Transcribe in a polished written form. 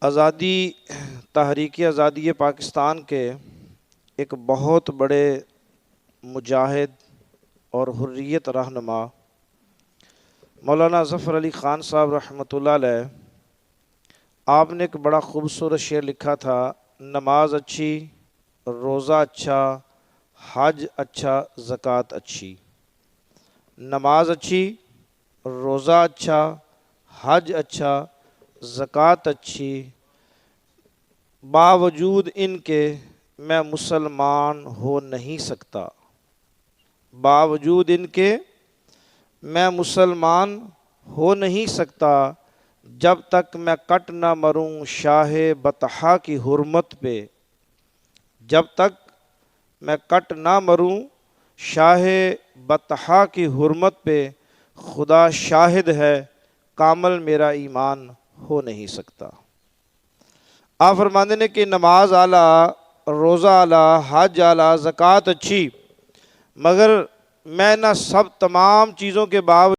آزادی تحریک آزادی پاکستان کے ایک بہت بڑے مجاہد اور حریت رہنما مولانا ظفر علی خان صاحب رحمۃ اللہ علیہ، آپ نے ایک بڑا خوبصورت شعر لکھا تھا، نماز اچھی، روزہ اچھا، حج اچھا، زکوٰۃ اچھی۔ نماز اچھی، روزہ اچھا، حج اچھا، زکوٰۃ اچھی، باوجود ان کے میں مسلمان ہو نہیں سکتا، باوجود ان کے میں مسلمان ہو نہیں سکتا، جب تک میں کٹ نہ مروں شاہ بطحا کی حرمت پہ، جب تک میں کٹ نہ مروں شاہ بطحا کی حرمت پہ، خدا شاہد ہے کامل میرا ایمان ہو نہیں سکتا۔ آپ فرماتے ہیں کہ نماز اعلیٰ، روزہ اعلیٰ، حج اعلیٰ، زکوٰۃ اچھی، مگر میں نہ سب تمام چیزوں کے باوجود